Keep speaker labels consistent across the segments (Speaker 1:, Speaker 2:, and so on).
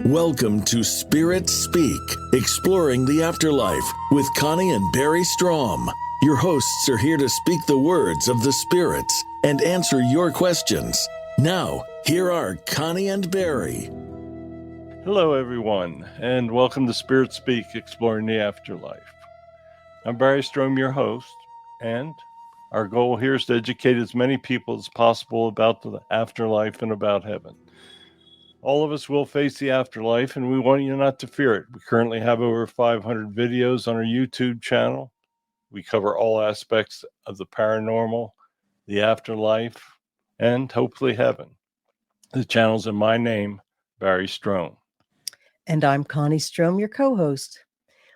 Speaker 1: Welcome to Spirit Speak, exploring the afterlife with Connie and Barry Strohm. Your hosts are here to speak the words of the spirits and answer your questions. Now, here are Connie and Barry.
Speaker 2: Hello, everyone, and welcome to Spirit Speak, exploring the afterlife. I'm Barry Strohm, your host, and our goal here is to educate as many people as possible about the afterlife and about heaven. All of us will face the afterlife, and we want you not to fear it. We currently have over 500 videos on our YouTube channel. We cover all aspects of the paranormal, the afterlife, and hopefully heaven. The channel's in my name, Barry Strohm.
Speaker 3: And I'm Connie Strohm, your co-host.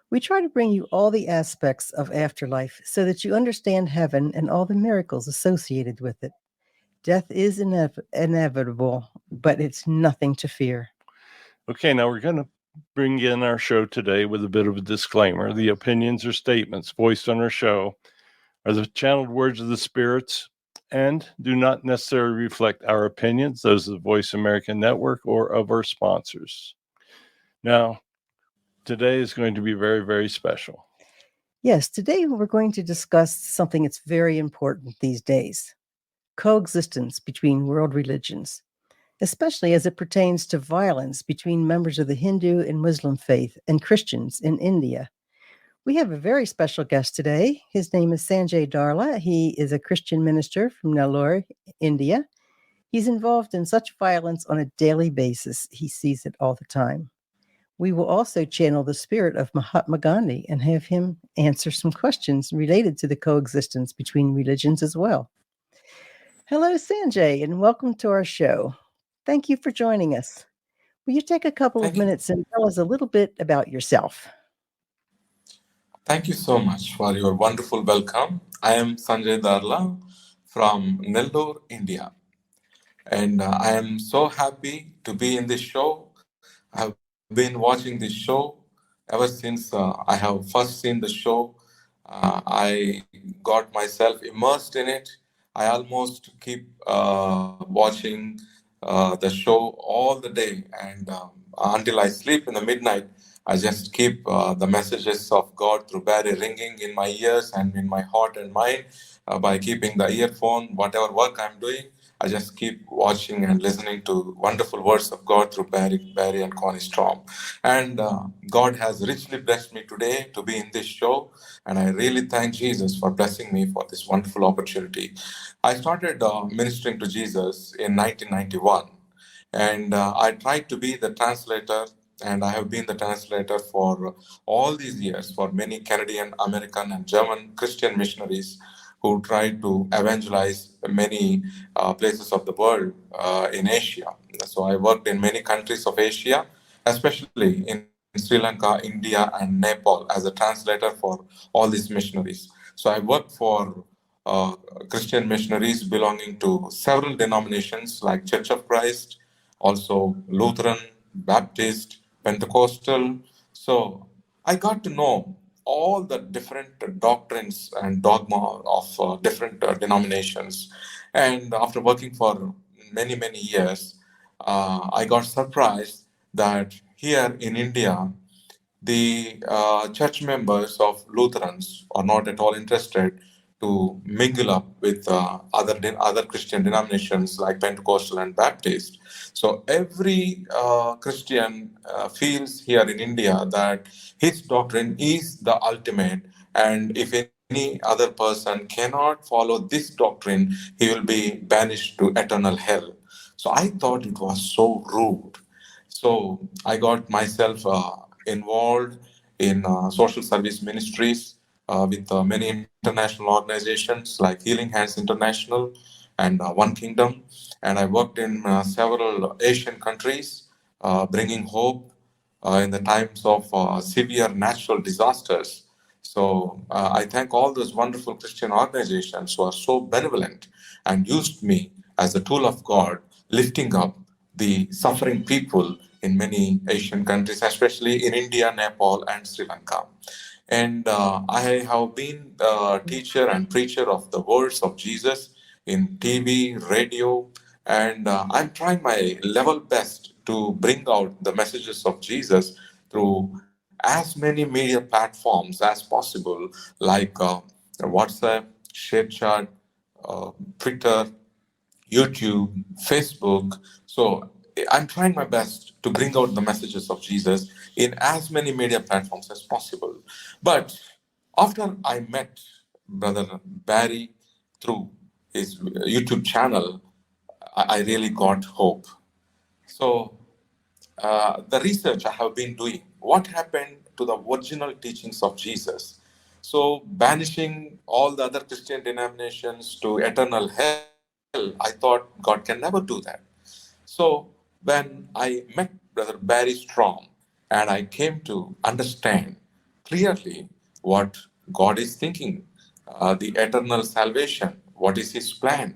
Speaker 3: We try to bring you all the aspects of afterlife so that you understand heaven and all the miracles associated with it. Death is inevitable, but it's nothing to fear.
Speaker 2: Okay, now we're going to bring in our show today with a bit of a disclaimer. The opinions or statements voiced on our show are the channeled words of the spirits and do not necessarily reflect our opinions, those of the Voice America Network or of our sponsors. Now, today is going to be very, very special.
Speaker 3: Yes, today we're going to discuss something that's very important these days: coexistence between world religions, especially as it pertains to violence between members of the Hindu and Muslim faith and Christians in India. We have a very special guest today. His name is Sanjay Darla. He is a Christian minister from Nellore, India. He's involved in such violence on a daily basis. He sees it all the time. We will also channel the spirit of Mahatma Gandhi and have him answer some questions related to the coexistence between religions as well. Hello, Sanjay, and welcome to our show. Thank you for joining us. Will you take a couple of minutes and tell us a little bit about yourself?
Speaker 4: Thank you so much for your wonderful welcome. I am Sanjay Darla from Nellore, India. And I am so happy to be in this show. I have been watching this show ever since I have first seen the show. I got myself immersed in it. I almost keep watching the show all the day, and until I sleep in the midnight, I just keep the messages of God through Barry ringing in my ears and in my heart and mind by keeping the earphone, whatever work I'm doing. I just keep watching and listening to wonderful words of God through Barry and Connie Strom. And God has richly blessed me today to be in this show. And I really thank Jesus for blessing me for this wonderful opportunity. I started ministering to Jesus in 1991. And I tried to be the translator, and I have been the translator for all these years for many Canadian, American, and German Christian missionaries who tried to evangelize many places of the world in Asia. So I worked in many countries of Asia, especially in Sri Lanka, India, and Nepal as a translator for all these missionaries. So I worked for uh, Christian missionaries belonging to several denominations like Church of Christ, also Lutheran, Baptist, Pentecostal. So I got to know all the different doctrines and dogma of different denominations. And after working for many, many years, I got surprised that here in India, the church members of Lutherans are not at all interested to mingle up with other Christian denominations like Pentecostal and Baptist. So every Christian feels here in India that his doctrine is the ultimate, and if any other person cannot follow this doctrine, he will be banished to eternal hell. So I thought it was so rude. So I got myself involved in social service ministries with many international organizations like Healing Hands International and One Kingdom. And I worked in several Asian countries, bringing hope in the times of severe natural disasters. So I thank all those wonderful Christian organizations who are so benevolent and used me as a tool of God, lifting up the suffering people in many Asian countries, especially in India, Nepal, and Sri Lanka. And I have been a teacher and preacher of the words of Jesus in TV, radio, and I'm trying my level best to bring out the messages of Jesus through as many media platforms as possible, like WhatsApp, ShareChat, Twitter, YouTube, Facebook. So I'm trying my best to bring out the messages of Jesus in as many media platforms as possible. But after I met Brother Barry through his YouTube channel, I really got hope. So the research I have been doing, what happened to the original teachings of Jesus? So, banishing all the other Christian denominations to eternal hell, I thought God can never do that. So, when I met Brother Barry Strom and I came to understand clearly what God is thinking, the eternal salvation, what is His plan,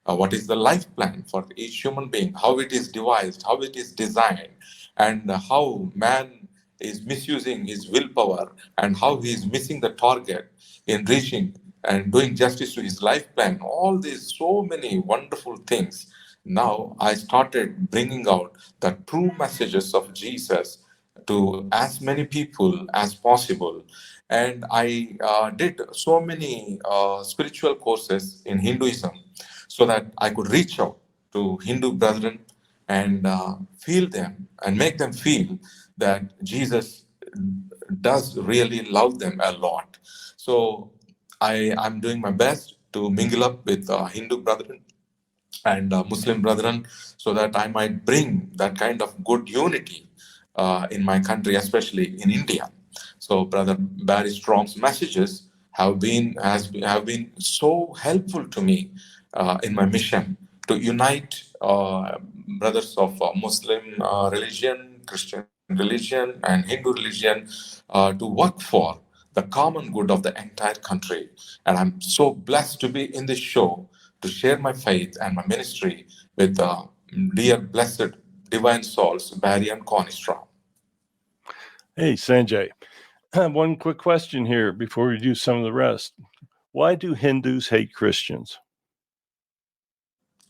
Speaker 4: what is the life plan for each human being, how it is devised, how it is designed, and how man is misusing his willpower and how he is missing the target in reaching and doing justice to his life plan. All these so many wonderful things. Now I started bringing out the true messages of Jesus to as many people as possible. And I did so many spiritual courses in Hinduism so that I could reach out to Hindu brethren and feel them and make them feel that Jesus does really love them a lot. So I'm doing my best to mingle up with Hindu brethren and Muslim brethren so that I might bring that kind of good unity in my country, especially in India. So, Brother Barry Strom's messages have been so helpful to me in my mission to unite brothers of Muslim religion, Christian religion, and Hindu religion to work for the common good of the entire country. And I'm so blessed to be in this show to share my faith and my ministry with dear, blessed, divine souls, Barry and Connie Strong.
Speaker 2: Hey, Sanjay. One quick question here before we do some of the rest. Why do Hindus hate Christians?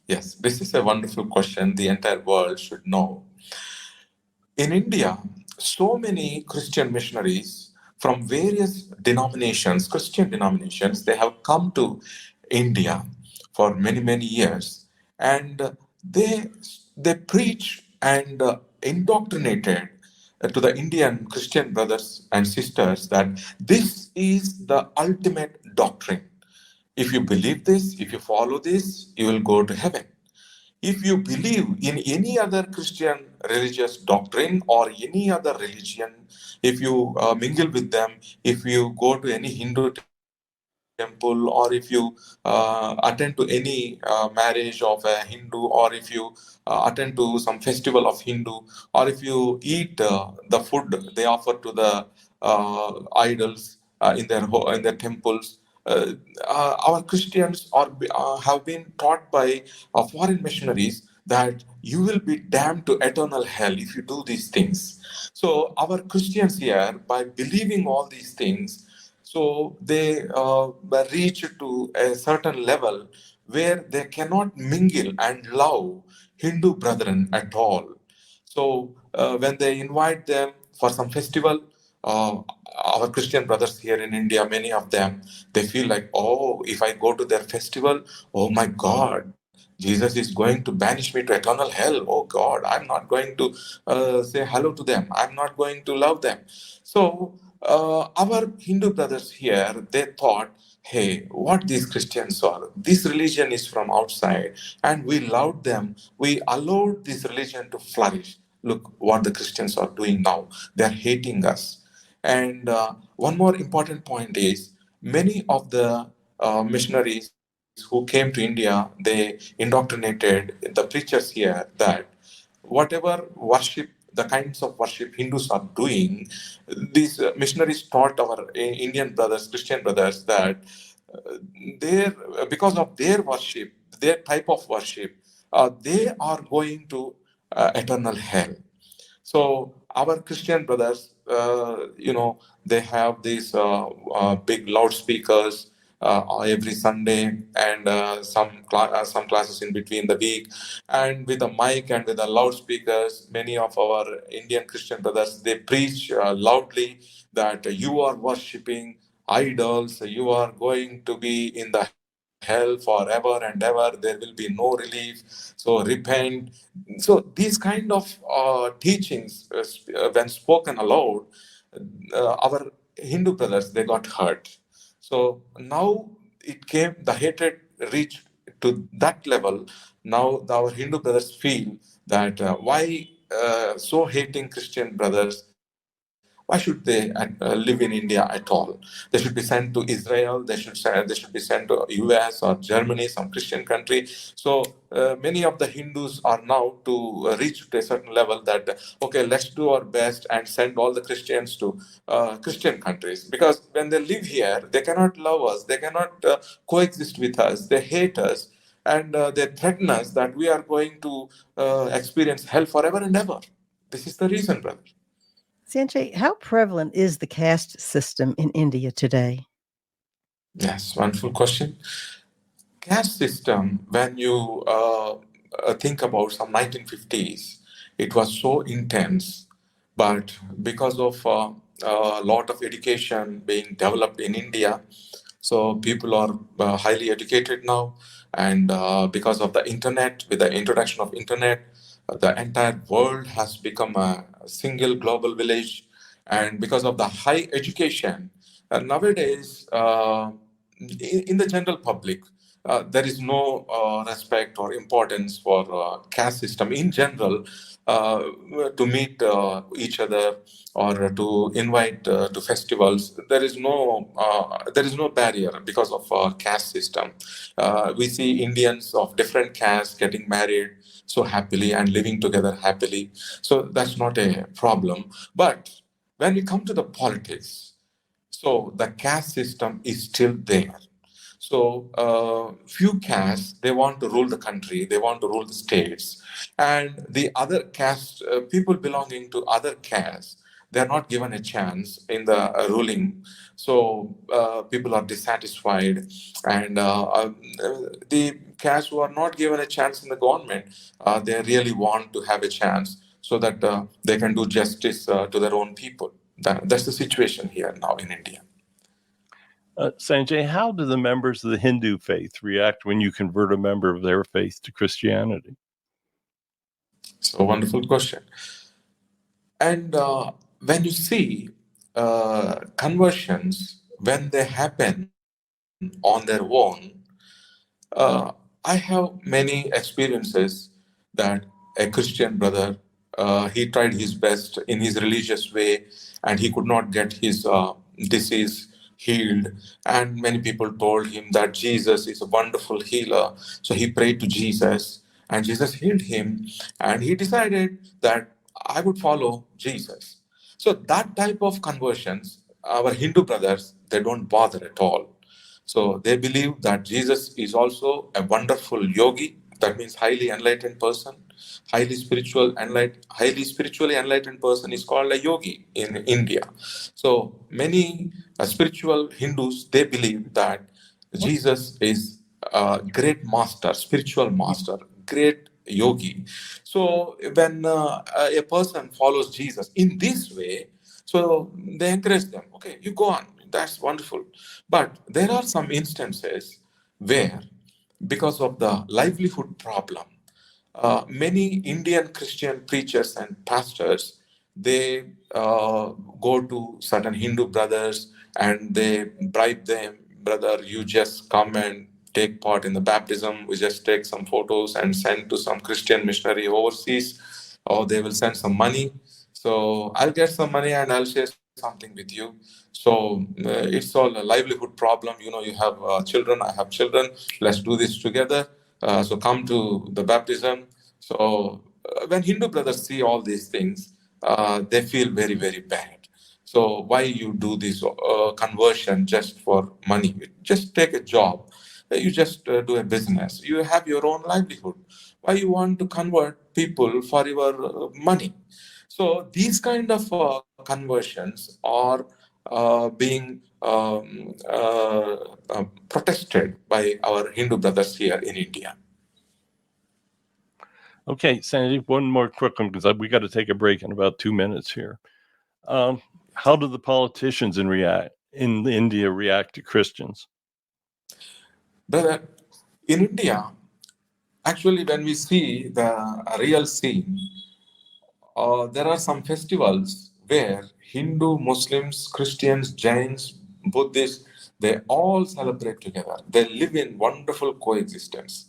Speaker 4: Yes, this is a wonderful question the entire world should know. In India, so many Christian missionaries from various denominations, Christian denominations, they have come to India for many, many years, and they preach and indoctrinated to the Indian Christian brothers and sisters that this is the ultimate doctrine. If you believe this, if you follow this, you will go to heaven. If you believe in any other Christian religious doctrine or any other religion, if you mingle with them, if you go to any Hindu temple, or if you attend to any marriage of a Hindu, or if you attend to some festival of Hindu, or if you eat the food they offer to the idols in their temples, our Christians have been taught by foreign missionaries that you will be damned to eternal hell if you do these things. So our Christians here, by believing all these things, so they reach to a certain level where they cannot mingle and love Hindu brethren at all. So when they invite them for some festival, uh, our Christian brothers here in India, many of them, they feel like, oh, if I go to their festival, oh my God, Jesus is going to banish me to eternal hell. Oh God, I'm not going to say hello to them. I'm not going to love them. So our Hindu brothers here, they thought, hey, what these Christians are, this religion is from outside, and we loved them. We allowed this religion to flourish. Look what the Christians are doing now. They're hating us. And one more important point is many of the missionaries who came to India, they indoctrinated the preachers here that whatever worship, the kinds of worship Hindus are doing, these missionaries taught our Indian brothers, Christian brothers, that their because of their worship, their type of worship, they are going to eternal hell. So our Christian brothers, they have these big loudspeakers. every Sunday, and some classes in between the week, and with a mic and with the loudspeakers. Many of our Indian Christian brothers, they preach loudly that you are worshipping idols, you are going to be in the hell forever and ever, there will be no relief, so repent. So these kind of teachings, when spoken aloud, our Hindu brothers, they got hurt. So now it came, the hatred reached to that level. Now our Hindu brothers feel that why so hating Christian brothers, why should they live in India at all? They should be sent to Israel. They should be sent to US or Germany, some Christian country. So many of the Hindus are now to reach to a certain level that okay, let's do our best and send all the Christians to Christian countries, because when they live here, they cannot love us. They cannot coexist with us. They hate us, and they threaten us that we are going to experience hell forever and ever. This is the reason, brother.
Speaker 3: Sanjay, how prevalent is the caste system in India today?
Speaker 4: Yes, wonderful question. Caste system, when you think about some 1950s, it was so intense, but because of a lot of education being developed in India, so people are highly educated now, and because of the internet, with the introduction of internet, the entire world has become a single global village. And because of the high education, nowadays in the general public, there is no respect or importance for caste system in general, uh, to meet each other or to invite to festivals. There is no barrier because of caste system. We see Indians of different castes getting married so happily and living together happily. So that's not a problem. But when we come to the politics, so the caste system is still there. So few castes, they want to rule the country, they want to rule the states, and the other caste, people belonging to other castes, they are not given a chance in the ruling. So people are dissatisfied, and the castes who are not given a chance in the government, they really want to have a chance so that they can do justice to their own people. That's the situation here now in India.
Speaker 2: Sanjay, how do the members of the Hindu faith react when you convert a member of their faith to Christianity?
Speaker 4: So wonderful question. And when you see conversions, when they happen on their own, uh, I have many experiences that a Christian brother, he tried his best in his religious way, and he could not get his disease healed. And many people told him that Jesus is a wonderful healer. So he prayed to Jesus, and Jesus healed him. And he decided that I would follow Jesus. So that type of conversions, our Hindu brothers, they don't bother at all. So they believe that Jesus is also a wonderful yogi. That means highly enlightened person. Highly spiritually enlightened person is called a yogi in India. So many spiritual Hindus, they believe that Jesus is a great master, spiritual master, great yogi. So when a person follows Jesus in this way, so they encourage them. Okay, you go on. That's wonderful. But there are some instances where, because of the livelihood problem, many Indian Christian preachers and pastors, they go to certain Hindu brothers and they bribe them, brother, you just come and take part in the baptism. We just take some photos and send to some Christian missionary overseas, or they will send some money. So I'll get some money and I'll share something with you. So it's all a livelihood problem. You know, you have children, I have children. Let's do this together. So come to the baptism. So when Hindu brothers see all these things, they feel very, very bad. So why you do this conversion just for money? Just take a job. You just do a business. You have your own livelihood. Why you want to convert people for your money? So these kind of conversions are being protested by our Hindu brothers here in India.
Speaker 2: Okay, Sandy, one more quick one because we got to take a break in about 2 minutes here. How do the politicians in India react to Christians?
Speaker 4: Brother, in India, actually, when we see the real scene, there are some festivals where Hindu, Muslims, Christians, Jains, Buddhists, they all celebrate together. They live in wonderful coexistence.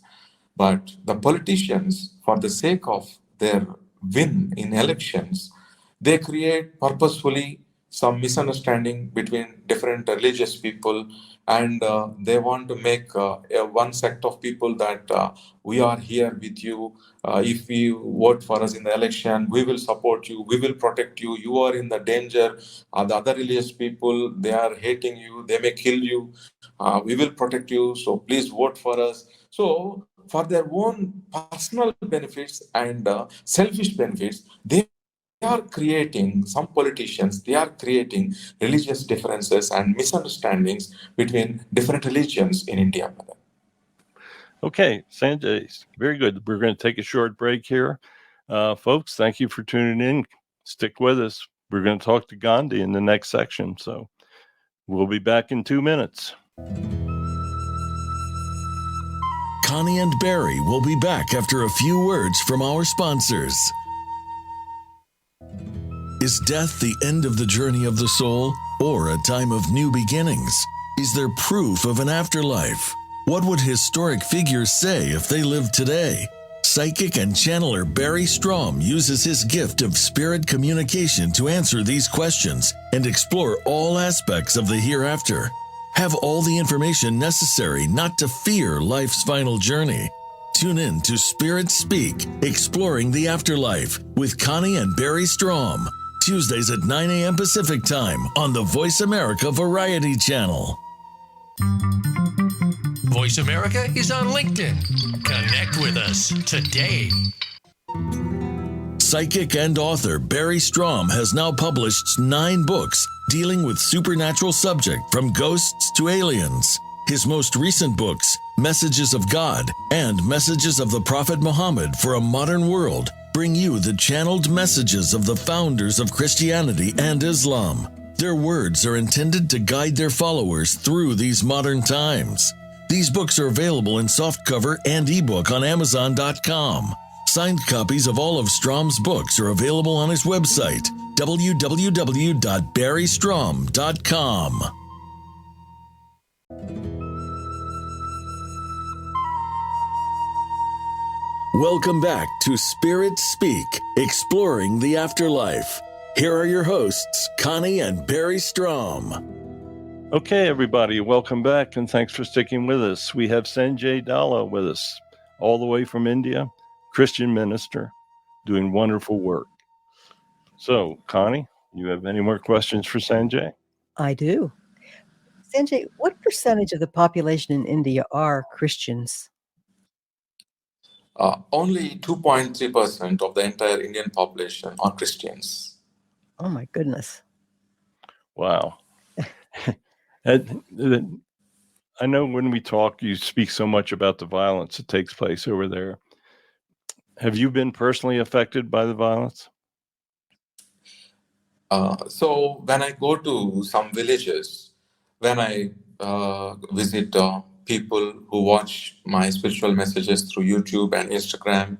Speaker 4: But the politicians, for the sake of their win in elections, they create purposefully some misunderstanding between different religious people, and they want to make one sect of people that we are here with you. If you vote for us in the election, we will support you, we will protect you. You are in the danger. The other religious people, they are hating you, they may kill you. We will protect you, so please vote for us. So for their own personal benefits and selfish benefits, they are creating, some politicians, they are creating religious differences and misunderstandings between different religions in India.
Speaker 2: Okay, Sanjay, very good. We're going to take a short break here. Folks, thank you for tuning in. Stick with us. We're going to talk to Gandhi in the next section. So we'll be back in 2 minutes.
Speaker 1: Connie and Barry will be back after a few words from our sponsors. Is death the end of the journey of the soul, or a time of new beginnings? Is there proof of an afterlife? What would historic figures say if they lived today? Psychic and channeler Barry Strohm uses his gift of spirit communication to answer these questions and explore all aspects of the hereafter. Have all the information necessary not to fear life's final journey. Tune in to Spirit Speak, Exploring the Afterlife with Connie and Barry Strohm, Tuesdays at 9 a.m. Pacific Time on the Voice America Variety Channel.
Speaker 5: Voice America is on LinkedIn. Connect with us today.
Speaker 1: Psychic and author Barry Strohm has now published 9 books dealing with supernatural subject from ghosts to aliens. His most recent books, Messages of God and Messages of the Prophet Muhammad for a Modern World, bring you the channeled messages of the founders of Christianity and Islam. Their words are intended to guide their followers through these modern times. These books are available in softcover and ebook on Amazon.com. Signed copies of all of Strom's books are available on his website, www.barrystrom.com. Welcome back to Spirit Speak, Exploring the Afterlife. Here are your hosts, Connie and Barry Strohm.
Speaker 2: Okay, everybody, welcome back, and thanks for sticking with us. We have Sanjay Darla with us, all the way from India, Christian minister, doing wonderful work. So, Connie, you have any more questions for Sanjay?
Speaker 3: I do. Sanjay, what percentage of the population in India are Christians?
Speaker 4: Only 2.3% of the entire Indian population are Christians.
Speaker 3: Oh my goodness.
Speaker 2: Wow. And I know when we talk, you speak so much about the violence that takes place over there. Have you been personally affected by the violence?
Speaker 4: So when I go to some villages, when I visit people who watch my spiritual messages through YouTube and Instagram,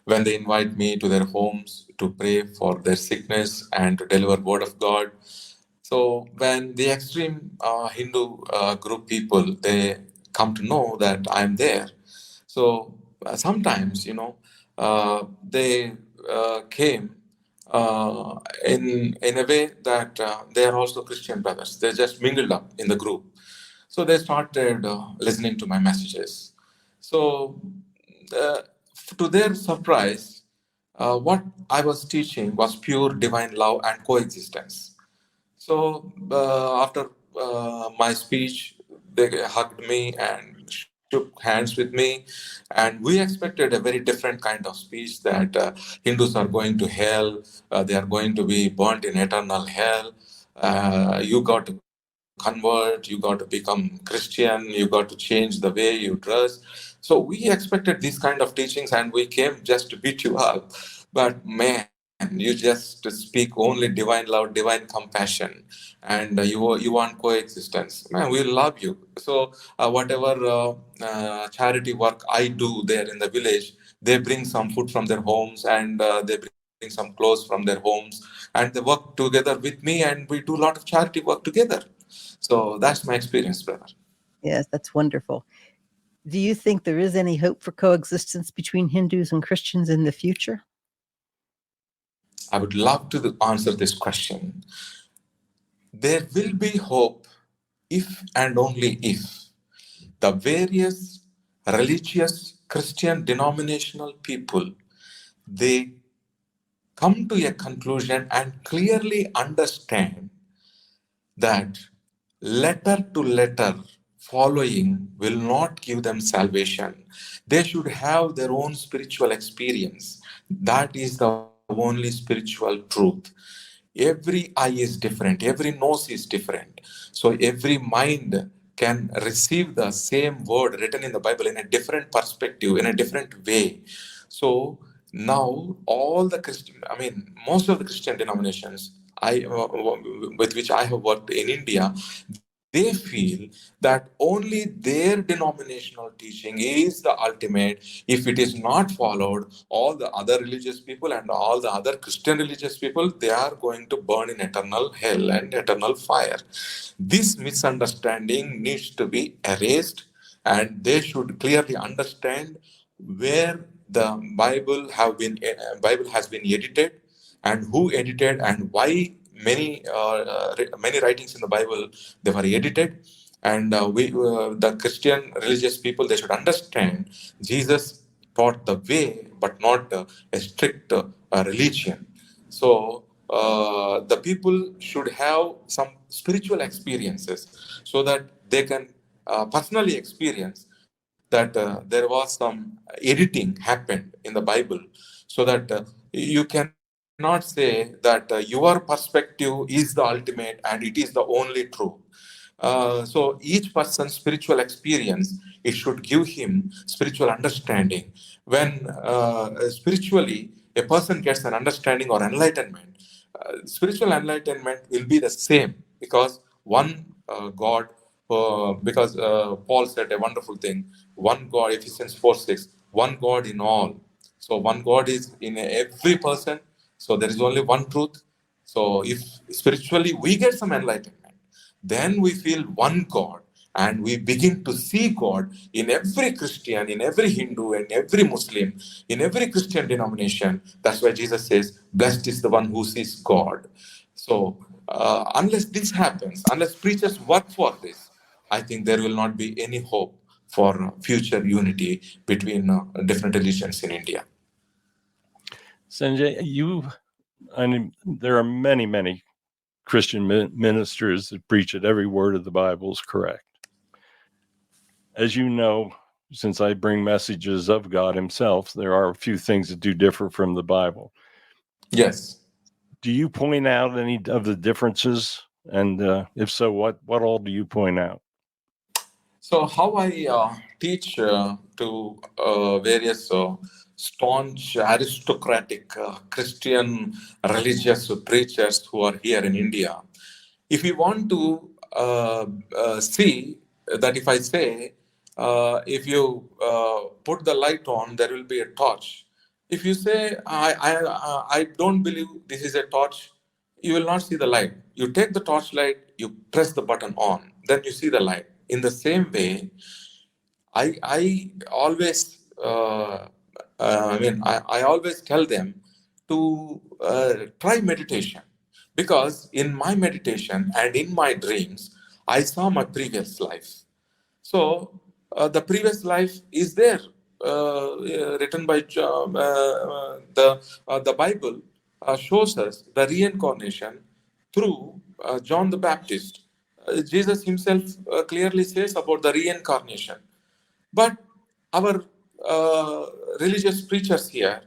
Speaker 4: when they invite me to their homes to pray for their sickness and to deliver word of God. So when the extreme Hindu group people, they come to know that I'm there. So sometimes, they came in a way that they are also Christian brothers. They just mingled up in the group. So they started listening to my messages. So uh, to their surprise, what I was teaching was pure divine love and coexistence. So after my speech, they hugged me and shook hands with me, and we expected a very different kind of speech that Hindus are going to hell, they are going to be burnt in eternal hell. You got to convert, you got to become Christian, you got to change the way you dress. So we expected these kind of teachings, and we came just to beat you up. But man, you just speak only divine love, divine compassion, and you want coexistence. Man, we love you. So whatever charity work I do there in the village, they bring some food from their homes, and they bring some clothes from their homes, and they work together with me, and we do a lot of charity work together. So that's my experience, brother.
Speaker 3: Yes, that's wonderful. Do you think there is any hope for coexistence between Hindus and Christians in the future?
Speaker 4: I would love to answer this question. There will be hope if and only if the various religious Christian denominational people, they come to a conclusion and clearly understand that letter to letter following will not give them salvation. They should have their own spiritual experience. That is the only spiritual truth. Every eye is different, every nose is different. So every mind can receive the same word written in the Bible in a different perspective, in a different way. So now all the Christian, I mean, most of the Christian denominations with which I have worked in India, they feel that only their denominational teaching is the ultimate. If it is not followed, all the other religious people and all the other Christian religious people, they are going to burn in eternal hell and eternal fire. This misunderstanding needs to be erased, and they should clearly understand where the Bible has been edited, and who edited, and why many writings in the Bible, they were edited. And the Christian religious people, they should understand Jesus taught the way, but not a strict religion. So the people should have some spiritual experiences, so that they can personally experience that there was some editing happened in the Bible, so that you cannot say that your perspective is the ultimate and it is the only truth. So each person's spiritual experience, it should give him spiritual understanding. When spiritually a person gets an understanding or enlightenment, spiritual enlightenment will be the same, because one God, because Paul said a wonderful thing, one God, Ephesians 4:6, one God in all. So one God is in every person. So there is only one truth. So if spiritually we get some enlightenment, then we feel one God, and we begin to see God in every Christian, in every Hindu, and every Muslim, in every Christian denomination. That's why Jesus says, "Blessed is the one who sees God." So, unless this happens, unless preachers work for this, I think there will not be any hope for future unity between different religions in India.
Speaker 2: Sanjay, I mean, there are many, many Christian ministers that preach that every word of the Bible is correct. As you know, since I bring messages of God Himself, there are a few things that do differ from the Bible.
Speaker 4: Yes.
Speaker 2: Do you point out any of the differences? And if so, what all do you point out?
Speaker 4: So, how I teach to various staunch aristocratic Christian religious preachers who are here in India, if you want to see that, if I say, if you put the light on, there will be a torch. If you say, I don't believe this is a torch, you will not see the light. You take the torchlight, you press the button on, then you see the light. In the same way, I always I always tell them to try meditation, because in my meditation and in my dreams I saw my previous life. So the previous life is there, written by the Bible shows us the reincarnation through John the Baptist. Jesus himself clearly says about the reincarnation. But our religious preachers here,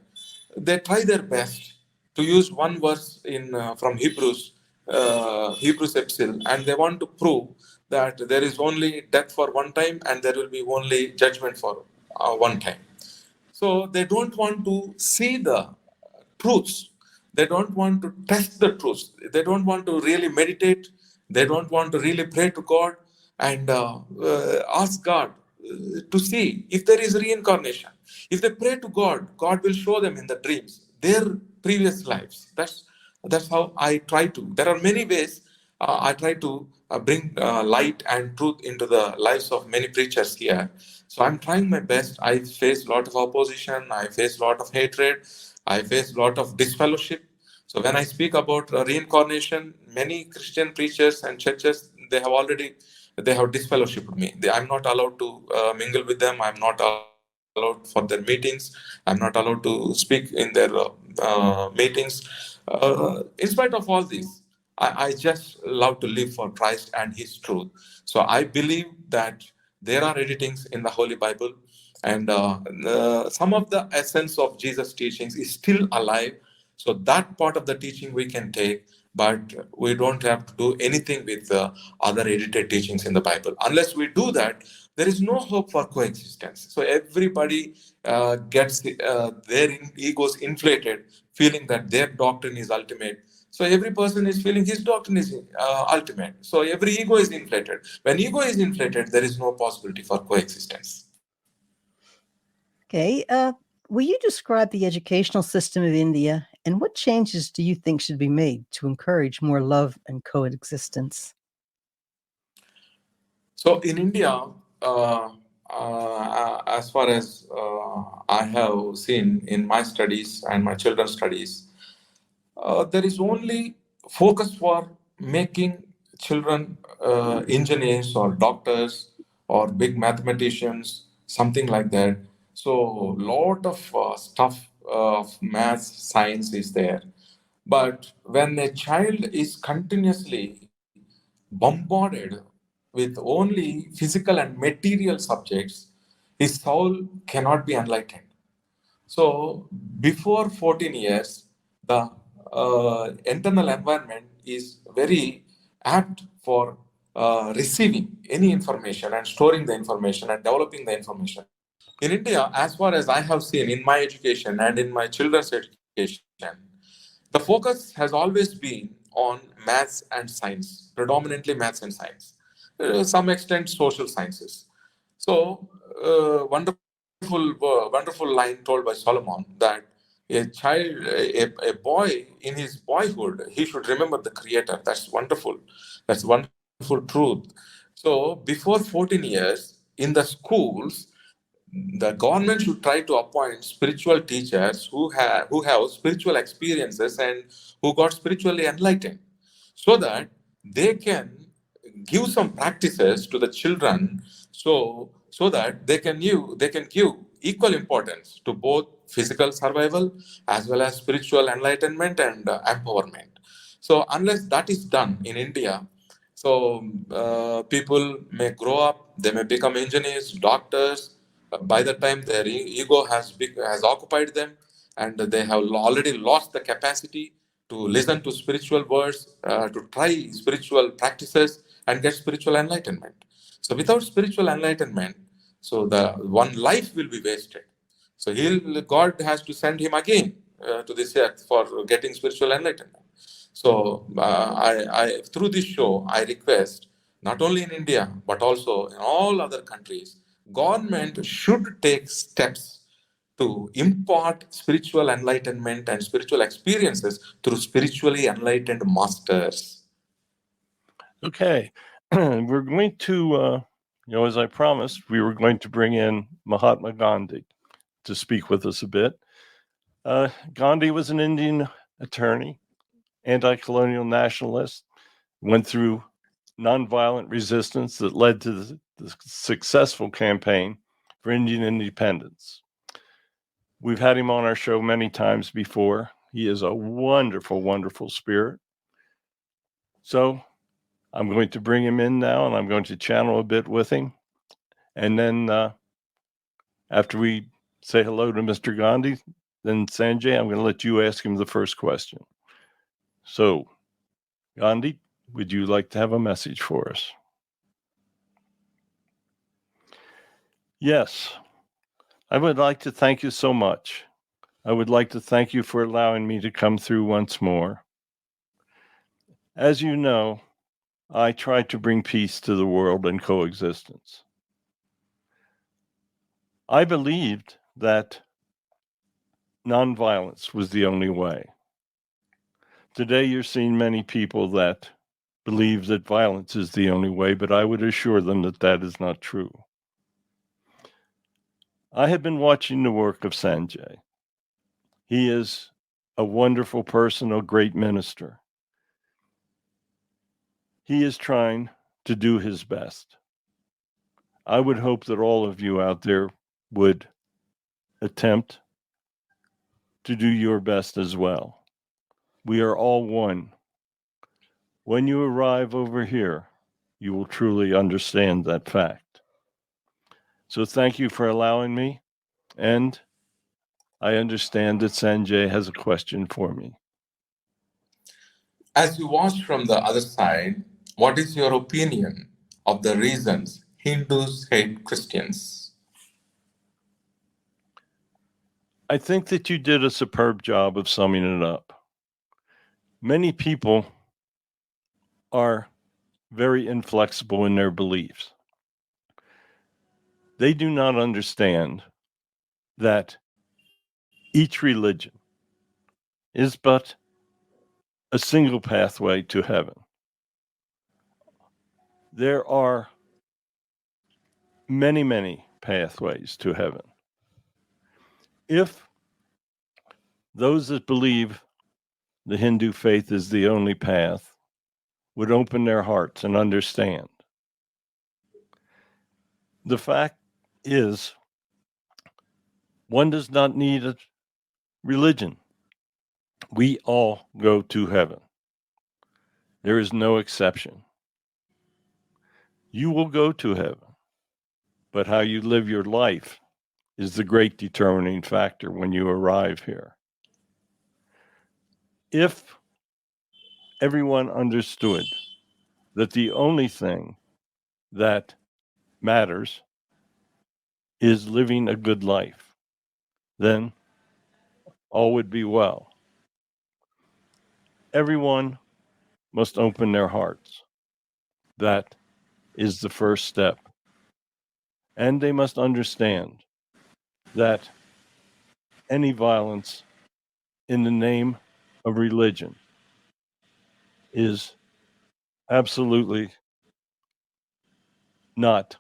Speaker 4: they try their best to use one verse in from Hebrews Hebrews epistle, and they want to prove that there is only death for one time and there will be only judgment for one time. So they don't want to see the truths. They don't want to test the truths. They don't want to really meditate. They don't want to really pray to God and ask God to see if there is reincarnation. If they pray to God, God will show them in the dreams their previous lives. That's how I try to. There are many ways I try to bring light and truth into the lives of many preachers here. So I'm trying my best. I face a lot of opposition. I face a lot of hatred. I face a lot of disfellowship. So when I speak about reincarnation, many Christian preachers and churches, they have disfellowshipped me. I'm not allowed to mingle with them. I'm not allowed for their meetings. I'm not allowed to speak in their meetings. In spite of all this, I just love to live for Christ and His truth. So I believe that there are editings in the Holy Bible, and some of the essence of Jesus' teachings is still alive. So that part of the teaching we can take, but we don't have to do anything with other edited teachings in the Bible. Unless we do that, there is no hope for coexistence. So everybody gets their egos inflated, feeling that their doctrine is ultimate. So every person is feeling his doctrine is ultimate. So every ego is inflated. When ego is inflated, there is no possibility for coexistence.
Speaker 3: Okay. Will you describe the educational system of India and what changes do you think should be made to encourage more love and coexistence?
Speaker 4: So in India, as far as I have seen in my studies and my children's studies, there is only focus for making children engineers or doctors or big mathematicians, something like that. So lot of stuff of math, science is there. But when a child is continuously bombarded with only physical and material subjects, his soul cannot be enlightened. So before 14 years, the internal environment is very apt for receiving any information and storing the information and developing the information. In India, as far as I have seen in my education and in my children's education, the focus has always been on maths and science, predominantly maths and science, some extent social sciences. So, wonderful line told by Solomon that a child, a boy in his boyhood, he should remember the Creator. That's wonderful. That's wonderful truth. So, before 14 years in the schools, the government should try to appoint spiritual teachers who have spiritual experiences and who got spiritually enlightened, so that they can give some practices to the children, so that they can give equal importance to both physical survival as well as spiritual enlightenment and empowerment. So unless that is done in India, so people may grow up, they may become engineers, doctors. By the time their ego has occupied them, and they have already lost the capacity to listen to spiritual words, to try spiritual practices, and get spiritual enlightenment. So without spiritual enlightenment, so the one life will be wasted. So God has to send him again to this earth for getting spiritual enlightenment. So through this show, I request not only in India but also in all other countries, government should take steps to impart spiritual enlightenment and spiritual experiences through spiritually enlightened masters.
Speaker 2: Okay. We're going to, as I promised, we were going to bring in Mahatma Gandhi to speak with us a bit. Gandhi was an Indian attorney, anti-colonial nationalist, went through nonviolent resistance that led to the successful campaign for Indian independence. We've had him on our show many times before. He is a wonderful, wonderful spirit. So I'm going to bring him in now, and I'm going to channel a bit with him. And then after we say hello to Mr. Gandhi, then Sanjay, I'm going to let you ask him the first question. So, Gandhi, would you like to have a message for us? Yes, I would like to thank you so much. I would like to thank you for allowing me to come through once more. As you know, I try to bring peace to the world and coexistence. I believed that nonviolence was the only way. Today, you're seeing many people that believe that violence is the only way, but I would assure them that that is not true. I have been watching the work of Sanjay. He is a wonderful person, a great minister. He is trying to do his best. I would hope that all of you out there would attempt to do your best as well. We are all one. When you arrive over here, you will truly understand that fact. So thank you for allowing me, and I understand that Sanjay has a question for me.
Speaker 4: As you watch from the other side, what is your opinion of the reasons Hindus hate Christians?
Speaker 2: I think that you did a superb job of summing it up. Many people are very inflexible in their beliefs. They do not understand that each religion is but a single pathway to heaven. There are many, many pathways to heaven. If those that believe the Hindu faith is the only path would open their hearts and understand, the fact is, one does not need a religion. We all go to heaven. There is no exception. You will go to heaven, but how you live your life is the great determining factor when you arrive here. If everyone understood that the only thing that matters is living a good life, then all would be well. Everyone must open their hearts. That is the first step. And they must understand that any violence in the name of religion is absolutely not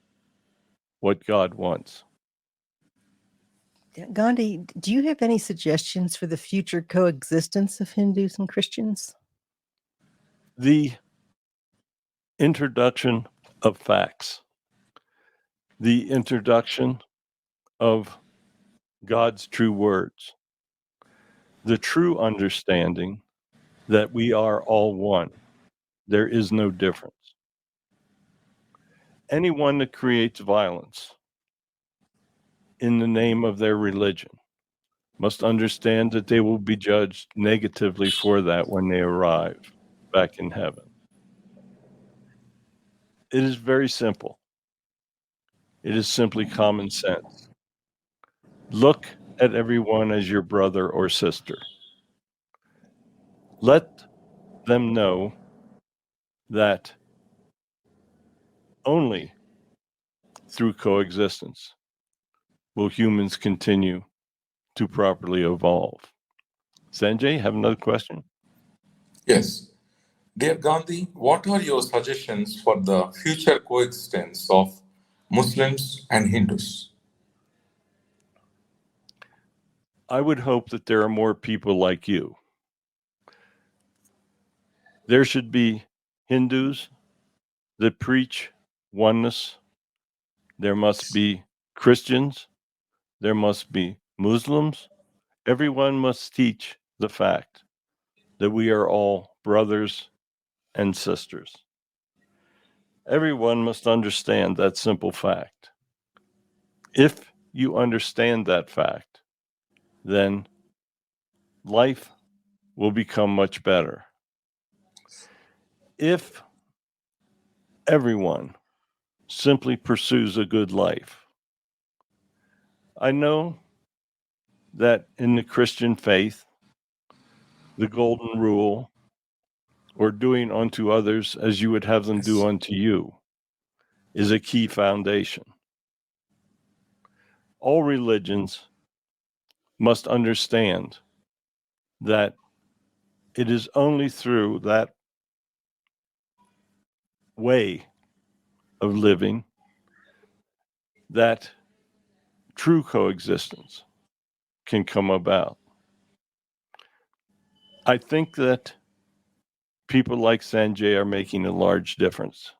Speaker 2: what God wants.
Speaker 3: Gandhi, do you have any suggestions for the future coexistence of Hindus and Christians?
Speaker 2: The introduction of facts, the introduction of God's true words, the true understanding that we are all one. There is no difference. Anyone that creates violence in the name of their religion must understand that they will be judged negatively for that when they arrive back in heaven. It is very simple. It is simply common sense. Look at everyone as your brother or sister. Let them know that only through coexistence will humans continue to properly evolve. Sanjay, have another question?
Speaker 4: Yes. Dear Gandhi, what are your suggestions for the future coexistence of Muslims and Hindus?
Speaker 2: I would hope that there are more people like you. There should be Hindus that preach oneness. There must be Christians. There must be Muslims. Everyone must teach the fact that we are all brothers and sisters. Everyone must understand that simple fact. If you understand that fact, then life will become much better. If everyone simply pursues a good life, I know that in the Christian faith, the golden rule, or doing unto others as you would have them do unto you, is a key foundation. All religions must understand that it is only through that way of living that true coexistence can come about. I think that people like Sanjay are making a large difference.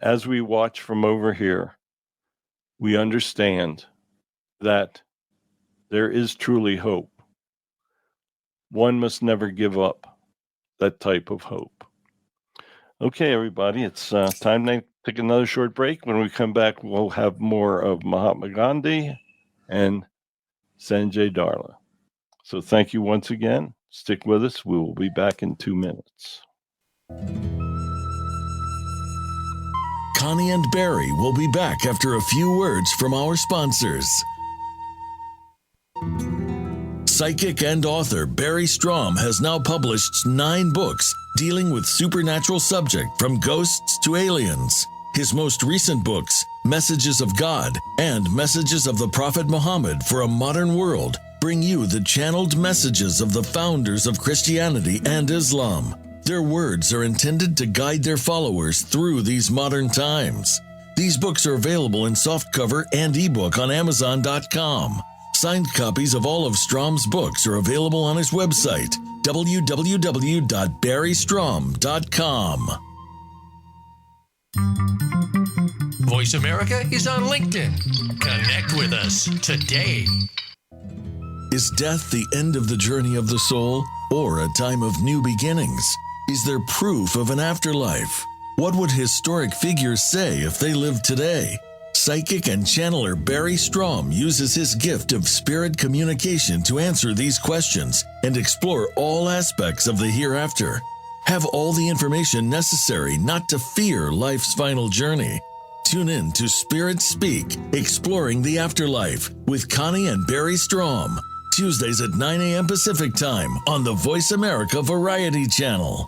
Speaker 2: As we watch from over here, we understand that there is truly hope. One must never give up that type of hope. Okay, everybody, it's time to take another short break. When we come back, we'll have more of Mahatma Gandhi and Sanjay Darla. So thank you once again. Stick with us. We will be back in 2 minutes.
Speaker 1: Connie and Barry will be back after a few words from our sponsors. Psychic and author Barry Strohm has now published 9 books dealing with supernatural subject from ghosts to aliens. His most recent books, Messages of God and Messages of the Prophet Muhammad for a Modern World, bring you the channeled messages of the founders of Christianity and Islam. Their words are intended to guide their followers through these modern times. These books are available in softcover and ebook on Amazon.com. Signed copies of all of Strom's books are available on his website, www.barrystrom.com.
Speaker 5: Voice America is on LinkedIn. Connect with us today.
Speaker 1: Is death the end of the journey of the soul, or a time of new beginnings? Is there proof of an afterlife? What would historic figures say if they lived today? Psychic and channeler Barry Strohm uses his gift of spirit communication to answer these questions and explore all aspects of the hereafter. Have all the information necessary not to fear life's final journey. Tune in to Spirit Speak, Exploring the Afterlife with Connie and Barry Strohm, Tuesdays at 9 a.m. Pacific Time on the Voice America Variety Channel.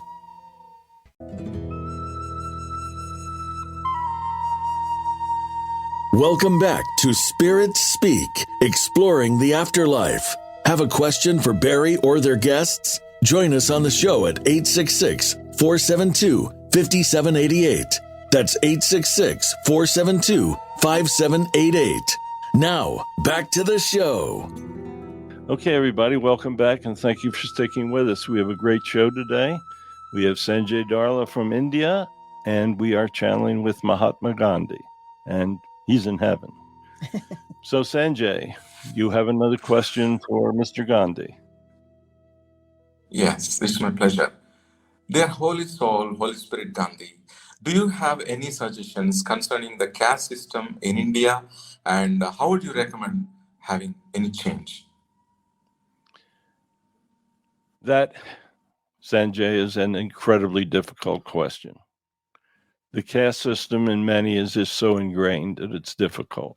Speaker 1: Welcome back to Spirit Speak, Exploring the Afterlife. Have a question for Barry or their guests? Join us on the show at 866-472-5788. That's 866-472-5788. Now, back to the show.
Speaker 2: Okay, everybody, welcome back, and thank you for sticking with us. We have a great show today. We have Sanjay Darla from India, and we are channeling with Mahatma Gandhi, and he's in heaven. So, Sanjay, you have another question for Mr. Gandhi.
Speaker 4: Yes, it's my pleasure. Dear Holy Soul, Holy Spirit Gandhi, do you have any suggestions concerning the caste system in India, and how would you recommend having any change?
Speaker 2: That, Sanjay, is an incredibly difficult question. The caste system in many is just so ingrained that it's difficult.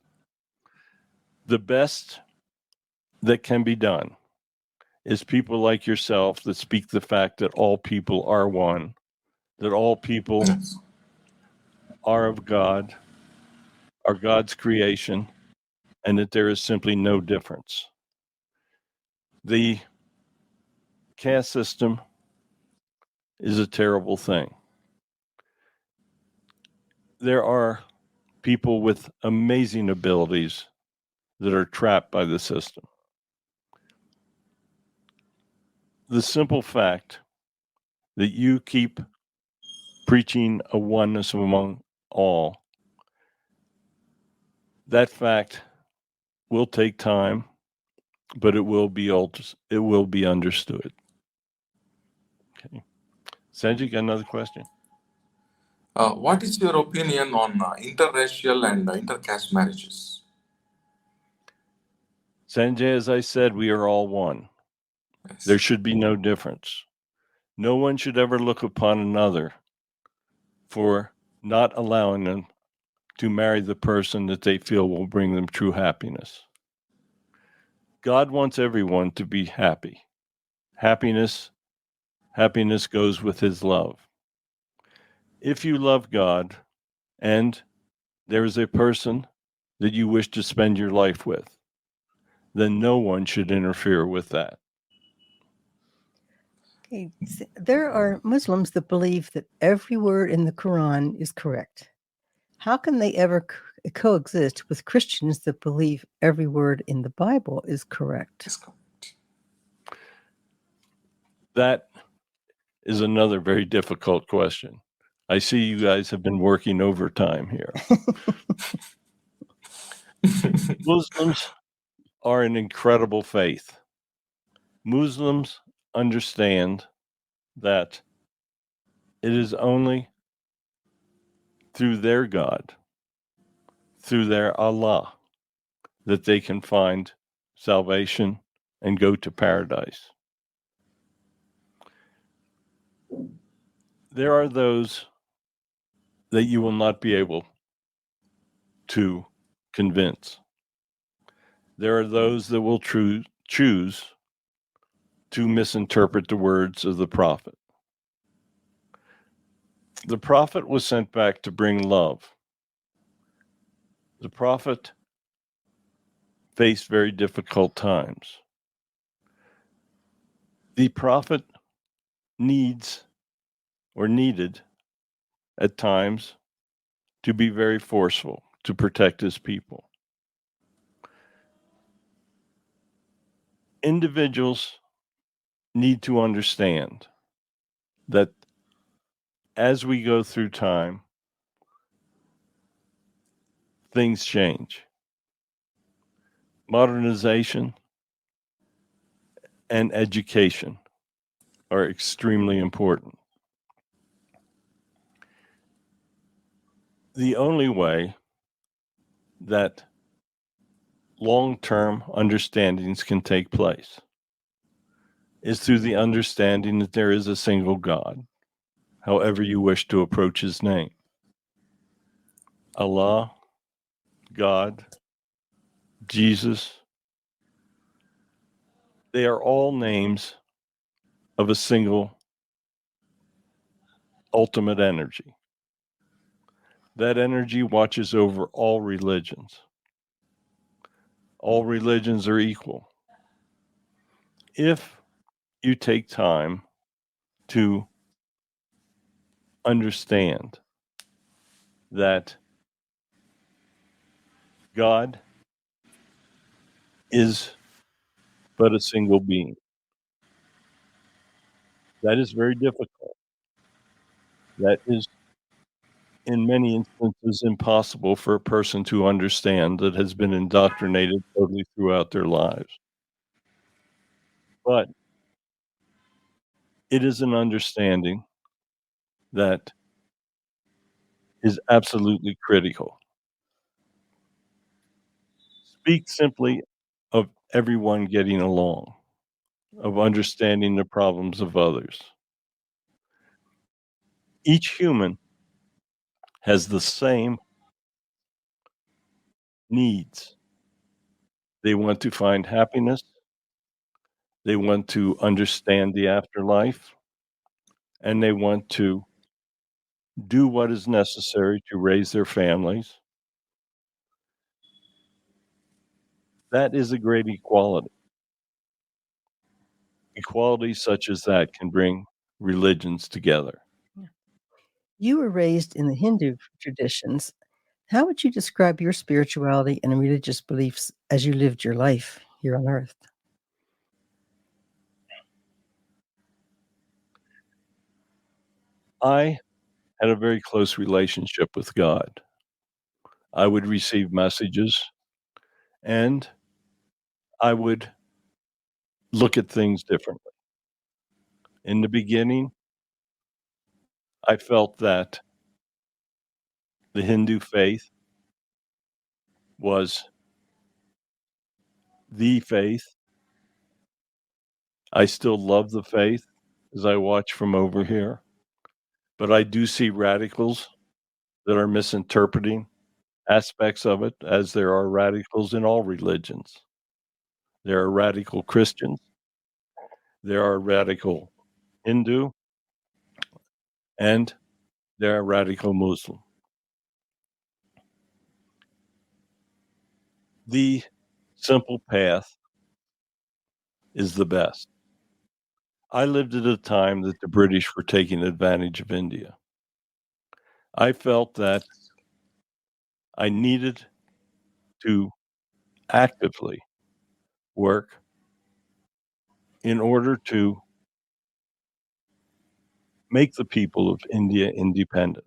Speaker 2: The best that can be done is people like yourself that speak the fact that all people are one, that all people
Speaker 4: Yes.
Speaker 2: are of God, are God's creation, and that there is simply no difference. The caste system is a terrible thing. There are people with amazing abilities that are trapped by the system. The simple fact that you keep preaching a oneness among all, that fact will take time, but it will be understood. Okay. Sanjay, got another question?
Speaker 4: What is your opinion on interracial and intercaste marriages?
Speaker 2: Sanjay, as I said, we are all one.
Speaker 4: Yes.
Speaker 2: There should be no difference. No one should ever look upon another for not allowing them to marry the person that they feel will bring them true happiness. God wants everyone to be happy. Happiness goes with his love. If you love God and there is a person that you wish to spend your life with, then no one should interfere with that.
Speaker 3: Okay. There are Muslims that believe that every word in the Quran is correct. How can they ever coexist with Christians that believe every word in the Bible is correct?
Speaker 4: Yes, correct.
Speaker 2: That is another very difficult question. I see you guys have been working overtime here. Muslims are an incredible faith. Muslims understand that it is only through their God, through their Allah, that they can find salvation and go to paradise. There are those that you will not be able to convince. There are those that will choose to misinterpret the words of the prophet. The prophet was sent back to bring love. The prophet faced very difficult times. The prophet needed at times to be very forceful to protect his people. Individuals need to understand that as we go through time, things change. Modernization and education are extremely important. The only way that long-term understandings can take place is through the understanding that there is a single God, however you wish to approach his name. Allah, God, Jesus, they are all names of a single ultimate energy. That energy watches over all religions. All religions are equal. If you take time to understand that God is but a single being, that is very difficult. That is, in many instances, impossible for a person to understand that has been indoctrinated totally throughout their lives. But it is an understanding that is absolutely critical. Speak simply of everyone getting along, of understanding the problems of others. Each human has the same needs. They want to find happiness, they want to understand the afterlife, and they want to do what is necessary to raise their families. That is a great equality. Equality such as that can bring religions together.
Speaker 3: You were raised in the Hindu traditions. How would you describe your spirituality and religious beliefs as you lived your life here on earth?
Speaker 2: I had a very close relationship with God. I would receive messages and I would look at things differently. In the beginning, I felt that the Hindu faith was the faith. I still love the faith as I watch from over here, but I do see radicals that are misinterpreting aspects of it, as there are radicals in all religions. There are radical Christians, there are radical Hindu, and there are radical Muslim. The simple path is the best. I lived at a time that the British were taking advantage of India. I felt that I needed to actively work in order to make the people of India independent.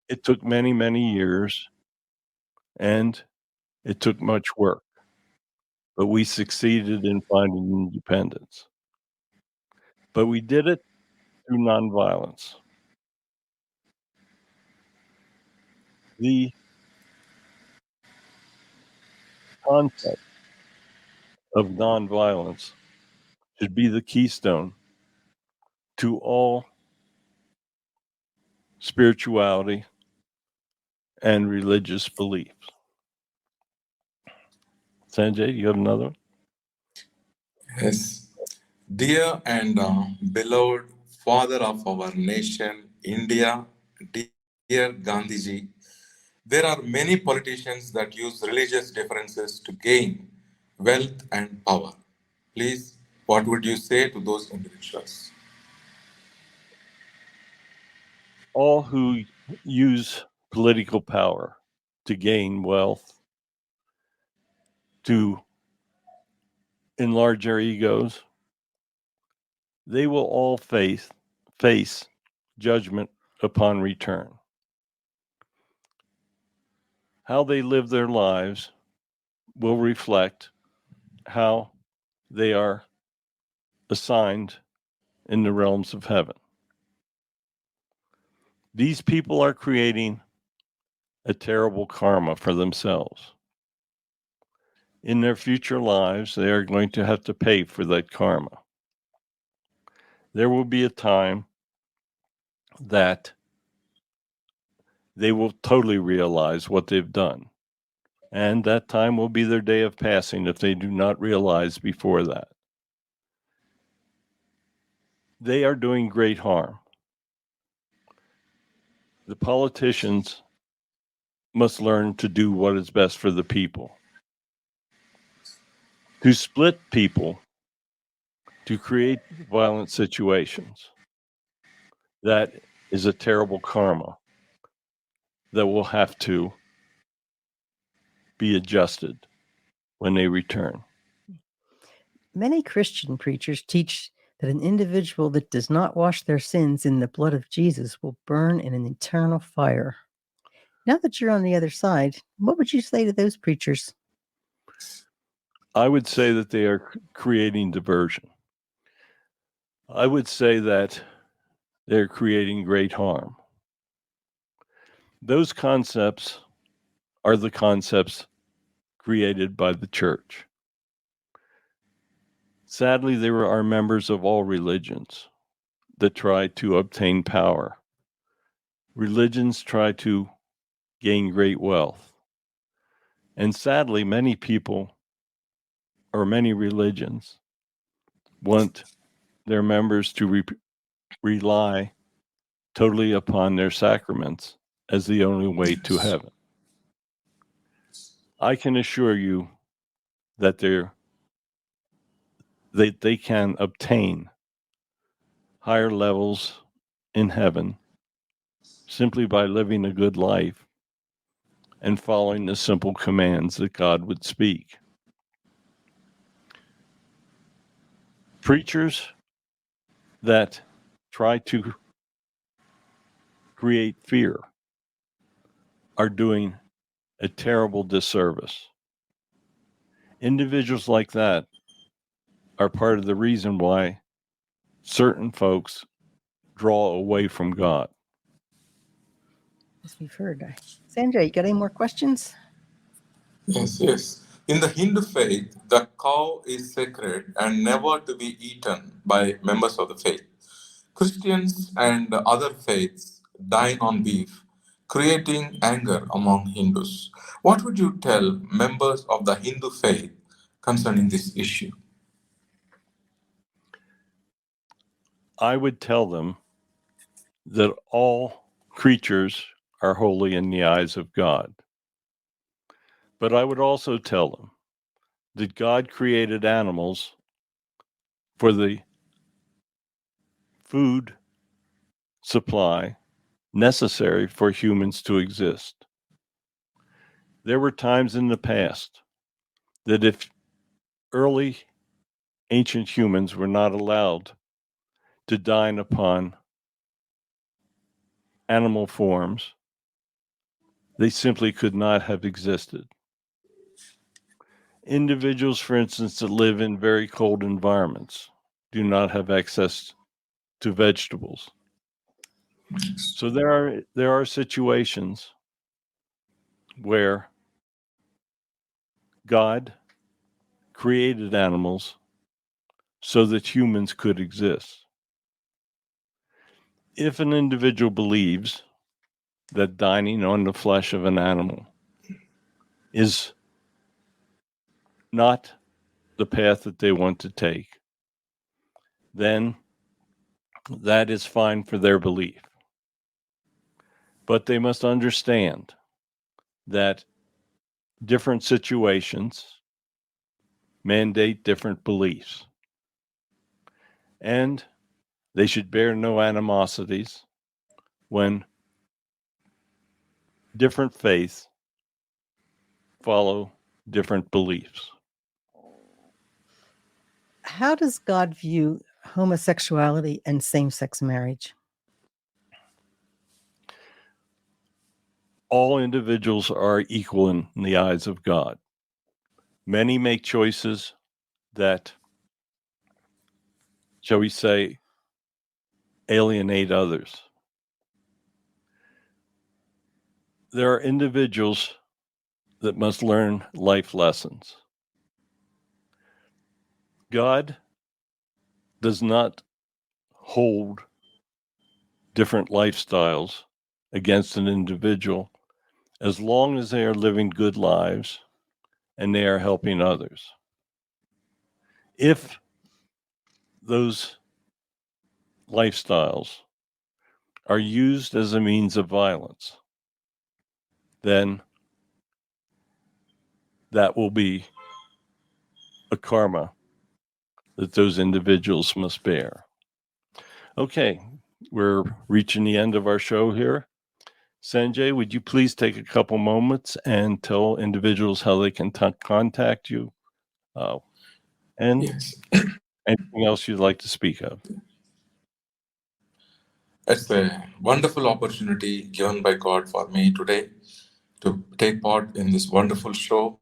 Speaker 2: It took many, many years and it took much work, but we succeeded in finding independence. But we did it through nonviolence. The concept of nonviolence should be the keystone to all spirituality and religious beliefs. Sanjay, you have another one?
Speaker 4: Yes. Dear and beloved father of our nation, India, dear Gandhiji, there are many politicians that use religious differences to gain wealth and power. Please, what would you say to those individuals?
Speaker 2: All who use political power to gain wealth, to enlarge their egos, they will all face judgment upon return. How they live their lives will reflect how they are assigned in the realms of heaven. These people are creating a terrible karma for themselves. In their future lives, they are going to have to pay for that karma. There will be a time that they will totally realize what they've done. And that time will be their day of passing if they do not realize before that. They are doing great harm. The politicians must learn to do what is best for the people. To split people, to create violent situations, that is a terrible karma that will have to be adjusted when they return.
Speaker 3: Many Christian preachers teach that an individual that does not wash their sins in the blood of Jesus will burn in an eternal fire. Now that you're on the other side, what would you say to those preachers?
Speaker 2: I would say that they are creating diversion. I would say that they're creating great harm. Those concepts are the concepts created by the church. Sadly, there are members of all religions that try to obtain power. Religions try to gain great wealth. And sadly, many people or many religions want their members to rely totally upon their sacraments as the only way to heaven. I can assure you that they can obtain higher levels in heaven simply by living a good life and following the simple commands that God would speak. Preachers that try to create fear are doing a terrible disservice. Individuals like that are part of the reason why certain folks draw away from God.
Speaker 3: As we've heard. Sandra, you got any more questions?
Speaker 4: Yes, yes. In the Hindu faith, the cow is sacred and never to be eaten by members of the faith. Christians and other faiths dine on beef, creating anger among Hindus. What would you tell members of the Hindu faith concerning this issue?
Speaker 2: I would tell them that all creatures are holy in the eyes of God. But I would also tell them that God created animals for the food supply necessary for humans to exist. There were times in the past that if early ancient humans were not allowed to dine upon animal forms, they simply could not have existed. Individuals, for instance, that live in very cold environments do not have access to vegetables. So there are situations where God created animals so that humans could exist. If an individual believes that dining on the flesh of an animal is not the path that they want to take, then that is fine for their belief. But they must understand that different situations mandate different beliefs. And they should bear no animosities when different faiths follow different beliefs.
Speaker 3: How does God view homosexuality and same-sex marriage?
Speaker 2: All individuals are equal in the eyes of God. Many make choices that, shall we say, alienate others. There are individuals that must learn life lessons. God does not hold different lifestyles against an individual as long as they are living good lives and they are helping others. If those lifestyles are used as a means of violence, then that will be a karma that those individuals must bear. Okay, we're reaching the end of our show here. Sanjay, would you please take a couple moments and tell individuals how they can contact you? And
Speaker 4: Yes.
Speaker 2: anything else you'd like to speak of?
Speaker 4: It's a wonderful opportunity given by God for me today to take part in this wonderful show.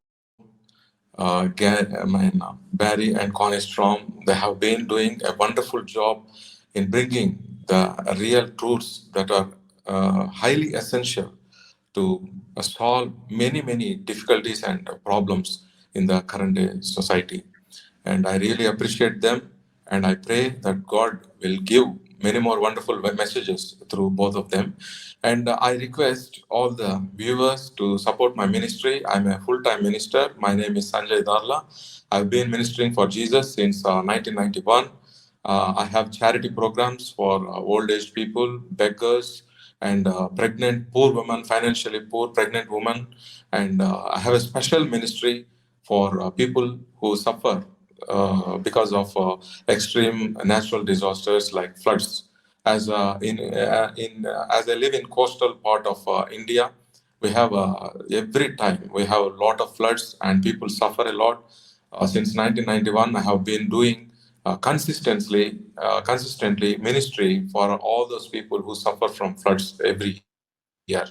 Speaker 4: Barry and Connie Strohm, they have been doing a wonderful job in bringing the real truths that are highly essential to solve many, many difficulties and problems in the current day society. And I really appreciate them. And I pray that God will give many more wonderful messages through both of them. And I request all the viewers to support my ministry. I'm a full-time minister. My name is Sanjay Darla. I've been ministering for Jesus since 1991. I have charity programs for old age people, beggars, and pregnant, poor women, financially poor pregnant women. And I have a special ministry for people who suffer because of extreme natural disasters like floods. As I live in coastal part of India, we have every time we have a lot of floods and people suffer a lot. Since 1991, I have been doing consistently ministry for all those people who suffer from floods every year.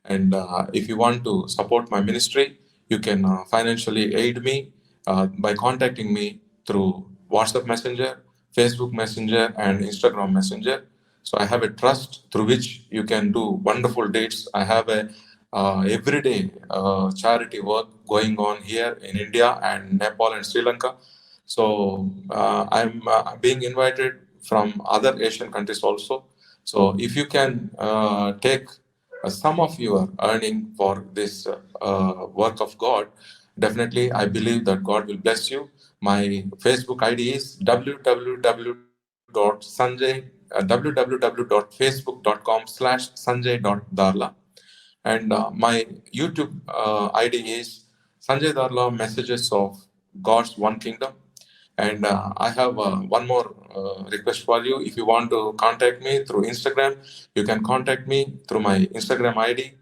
Speaker 4: And if you want to support my ministry, you can financially aid me by contacting me through WhatsApp Messenger, Facebook Messenger, and Instagram Messenger. So I have a trust through which you can do wonderful deeds. I have a everyday charity work going on here in India and Nepal and Sri Lanka. So I'm being invited from other Asian countries also. So if you can take some of your earning for this work of God, definitely I believe that God will bless you. My Facebook ID is www.facebook.com/sanjay.darla, and my YouTube ID is Sanjay Darla Messages of God's One Kingdom. And I have one more request for you. If you want to contact me through Instagram, you can contact me through my Instagram ID,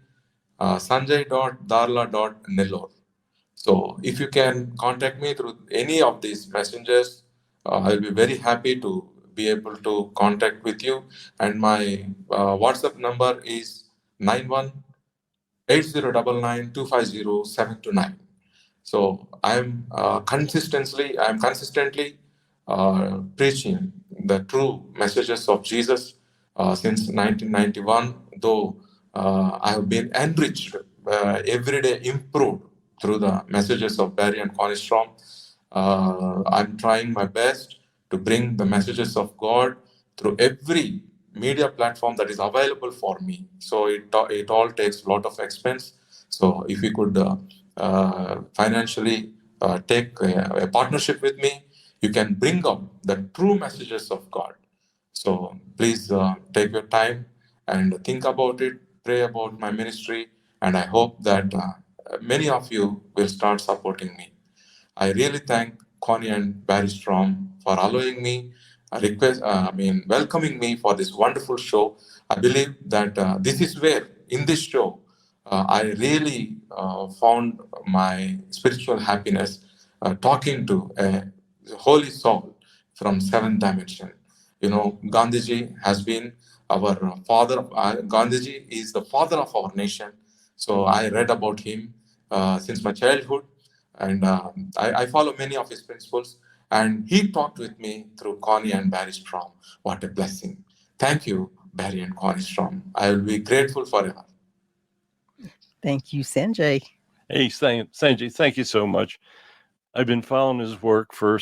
Speaker 4: sanjay.darla.nellore. So if you can contact me through any of these messengers, I'll be very happy to be able to contact with you. And my WhatsApp number is 918099250729. So I'm consistently preaching the true messages of Jesus since 1991. Though I have been enriched, every day improved through the messages of Barry and Connie Strom. I'm trying my best to bring the messages of God through every media platform that is available for me. So it all takes a lot of expense. So if you could financially take a partnership with me, you can bring up the true messages of God. So please take your time and think about it, pray about my ministry, and I hope that many of you will start supporting me. I really thank Connie and Barry Strom for allowing me welcoming me for this wonderful show. I believe that this is where, in this show, I really found my spiritual happiness talking to a holy soul from seventh dimension. You know, Gandhiji has been our father. Gandhiji is the father of our nation. So I read about him since my childhood, and I follow many of his principles. And he talked with me through Connie and Barry Strom. What a blessing! Thank you, Barry and Connie Strom. I will be grateful forever.
Speaker 3: Thank you, Sanjay.
Speaker 2: Hey, Sanjay, thank you so much. I've been following his work for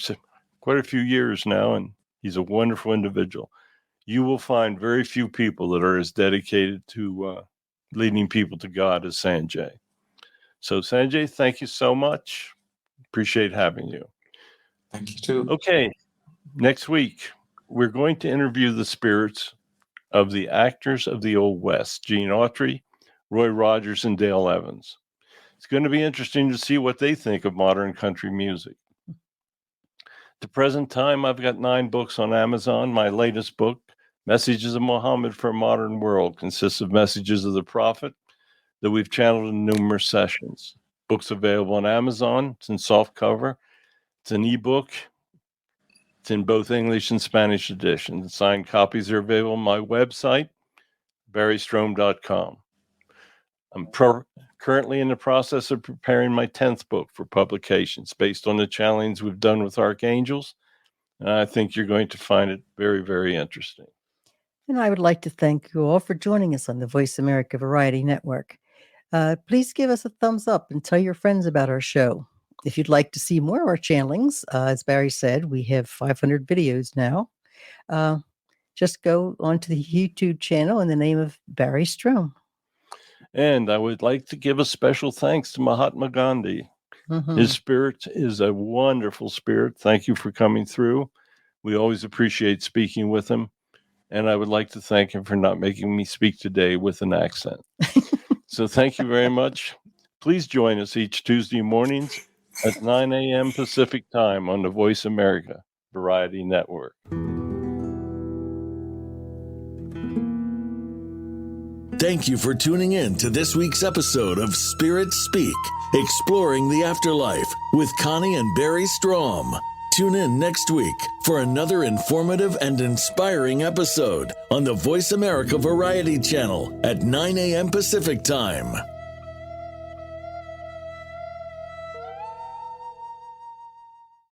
Speaker 2: quite a few years now, and he's a wonderful individual. You will find very few people that are as dedicated to leading people to God as Sanjay. So, Sanjay, thank you so much. Appreciate having you.
Speaker 4: Thank you, too.
Speaker 2: Okay, next week, we're going to interview the spirits of the actors of the Old West, Gene Autry, Roy Rogers, and Dale Evans. It's going to be interesting to see what they think of modern country music. At the present time, I've got 9 books on Amazon. My latest book, Messages of Muhammad for a Modern World, consists of messages of the prophet that we've channeled in numerous sessions. Book's available on Amazon. It's in soft cover. It's an ebook. It's in both English and Spanish editions. Signed copies are available on my website, barrystrom.com. I'm currently in the process of preparing my 10th book for publications based on the challenge we've done with archangels. And I think you're going to find it very, very interesting.
Speaker 3: And I would like to thank you all for joining us on the Voice America Variety Network. Please give us a thumbs up and tell your friends about our show. If you'd like to see more of our channelings, as Barry said, we have 500 videos now. Just go onto the YouTube channel in the name of Barry Strohm.
Speaker 2: And I would like to give a special thanks to Mahatma Gandhi. Mm-hmm. His spirit is a wonderful spirit. Thank you for coming through. We always appreciate speaking with him. And I would like to thank him for not making me speak today with an accent. So thank you very much. Please join us each Tuesday mornings at 9 a.m. Pacific time on the Voice America Variety Network.
Speaker 1: Thank you for tuning in to this week's episode of Spirit Speak, Exploring the Afterlife with Connie and Barry Strom. Tune in next week for another informative and inspiring episode on the Voice America Variety Channel at 9 a.m. Pacific Time.